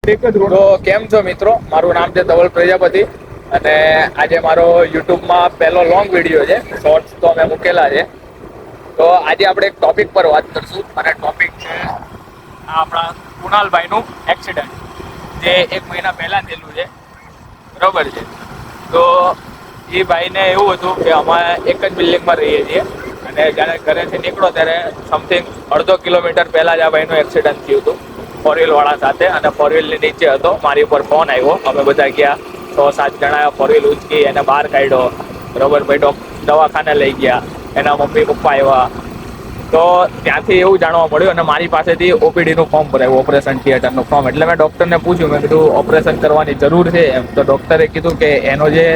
તો કેમ છો મિત્રો, મારું નામ છે ધવલ પ્રજાપતિ અને આજે મારો યુટ્યુબમાં પહેલો લોંગ વિડીયો છે. શોર્ટ્સ તો અમે મૂકેલા છે. તો આજે આપણે એક ટોપિક પર વાત કરશું અને ટોપિક છે આપણા કુણાલભાઈનું એક્સિડન્ટ જે 1 મહિના પહેલા થયેલું છે. બરોબર છે. તો એ ભાઈને એવું હતું કે અમે એક જ બિલ્ડિંગમાં રહીએ છીએ અને જ્યારે ઘરેથી નીકળો ત્યારે સમથિંગ અડધો કિલોમીટર પહેલા જ આ ભાઈનું એક્સિડન્ટ થયું હતું ફોર વ્હીલ વાળા સાથે. અને ફોર વ્હીલની નીચે હતો. મારી ઉપર ફોન આવ્યો, અમે બધા ગયા 6-7 જણા ફોર વ્હીલ ઉંચકી એને બહાર કાઢ્યો. બરોબર ભાઈ, દવાખાને લઈ ગયા. એના મમ્મી પપ્પા આવ્યા. તો ત્યાંથી એવું જાણવા મળ્યું અને મારી પાસેથી ઓપીડીનું ફોર્મ ભરાયું, ઓપરેશન થિયેટરનું ફોર્મ. એટલે મેં ડૉક્ટરને પૂછ્યું, મેં કીધું ઓપરેશન કરવાની જરૂર છે એમ. તો ડૉક્ટરે કીધું કે એનો જે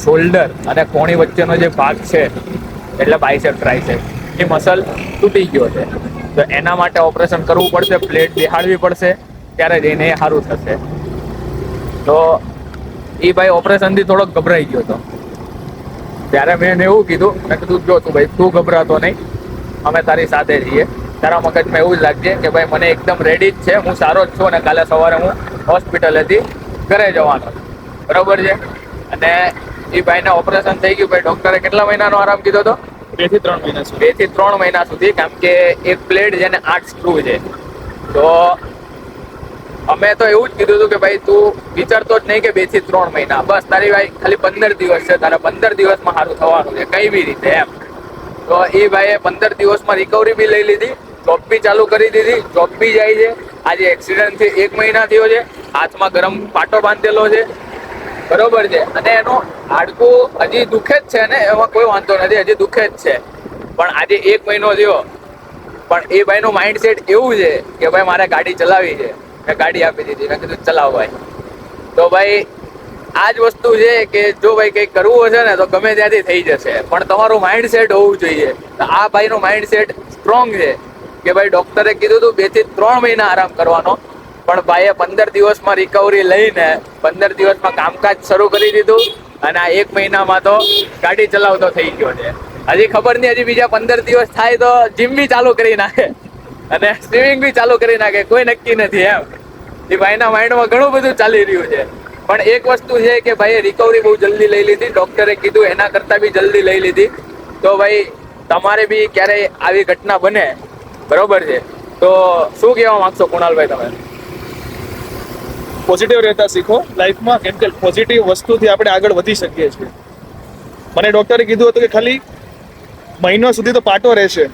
શોલ્ડર અને કોણી વચ્ચેનો જે ભાગ છે એટલે બાયસેપ ટ્રાયસેપ એ મસલ તૂટી ગયો છે. તો એના માટે ઓપરેશન કરવું પડશે, પ્લેટ બેહાડવી પડશે, ત્યારે જઈને એ સારું થશે. તો એ ભાઈ ઓપરેશનથી થોડોક ગભરાઈ ગયો હતો. ત્યારે મેં એને એવું કીધું, મેં કીધું જો તું ભાઈ તું ગભરાતો નહીં, અમે તારી સાથે છીએ. તારા મગજમાં એવું જ લાગજે કે ભાઈ મને એકદમ રેડી જ છે, હું સારો જ છું અને કાલે સવારે હું હોસ્પિટલેથી ઘરે જવાનો છું. બરોબર છે. અને એ ભાઈને ઓપરેશન થઈ ગયું. ભાઈ ડૉક્ટરે કેટલા મહિનાનો આરામ કીધો હતો? 2 થી 3 મહિના સુધી. 2 થી 3 મહિના સુધી, કેમ કે એક પ્લેટ છે ને 8 સ્ક્રૂ છે. તો અમે તો એવું જ કીધું હતું કે ભાઈ તું વિચારતો જ નહીં કે 2 થી 3 મહિના, બસ તારી ભાઈ ખાલી 15 દિવસ છે, તારા 15 દિવસમાં સારું થવાનું છે કઈ બી રીતે એમ. તો એ ભાઈએ 15 દિવસમાં રિકવરી બી લઈ લીધી, જોબ બી ચાલુ કરી દીધી, જોબ બી જાય છે. આજે એક્સિડન્ટથી 1 મહિના થયો છે, હાથમાં ગરમ પાટો બાંધેલો છે. બરોબર છે. અને એનું હાડકું હજી દુખે જ છે ને, એમાં કોઈ વાંધો નથી, હજી દુખે જ છે. પણ આજે 1 મહિનો થયો, પણ એ ભાઈનું માઇન્ડસેટ એવું છે કે ભાઈ મારે ગાડી ચલાવવી છે. મેં ગાડી આપી દીધી, મેં કીધું ચલાવ ભાઈ. તો ભાઈ આ જ વસ્તુ છે કે જો ભાઈ કંઈક કરવું હશે ને તો ગમે ત્યાંથી થઈ જશે, પણ તમારું માઇન્ડસેટ હોવું જોઈએ. તો આ ભાઈનું માઇન્ડસેટ સ્ટ્રોંગ છે કે ભાઈ ડૉક્ટરે કીધું હતું 2 થી 3 મહિના આરામ કરવાનો, પણ ભાઈએ 15 દિવસમાં રિકવરી લઈને 15 દિવસમાં કામકાજ શરૂ કરી દીધું. અને આ 1 મહિનામાં તો ગાડી ચલાવતો થઈ ગયો છે. હજી ખબર નહીં, હજી બીજા 15 દિવસ થાય તો જીમ બી ચાલુ કરી નાખે અને સ્વિમિંગ બી ચાલુ કરી નાખે, કોઈ નક્કી નથી એમ. એ ભાઈના માઇન્ડમાં ઘણું બધું ચાલી રહ્યું છે. પણ એક વસ્તુ છે કે ભાઈએ રિકવરી બહુ જલ્દી લઈ લીધી, ડૉક્ટરે કીધું એના કરતાં બી જલ્દી લઈ લીધી. તો ભાઈ તમારે બી ક્યારેય આવી ઘટના બને, બરોબર છે, તો શું કહેવા માંગશો કુણાલભાઈ તમે? પોઝિટિવ રહેતા શીખો લાઈફમાં, કેમ કે પોઝિટિવ વસ્તુથી આપણે આગળ વધી શકીએ છીએ. મને ડૉક્ટરે કીધું હતું કે ખાલી મહિનો સુધી તો પાટો રહેશે,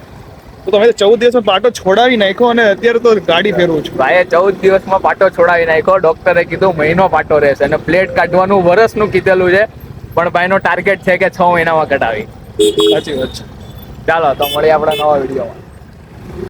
તો તમે 14 દિવસમાં પાટો છોડાવી નાખ્યો અને અત્યારે તો ગાડી ફેરવું છું. ભાઈએ 14 દિવસમાં પાટો છોડાવી નાખ્યો. ડૉક્ટરે કીધું મહિનો પાટો રહેશે અને પ્લેટ કાઢવાનું વર્ષનું કીધેલું છે, પણ ભાઈનો ટાર્ગેટ છે કે 6 મહિનામાં કઢાવી. સાચી વાત છે. ચાલો તો મળીએ આપણા નવા વિડીયોમાં.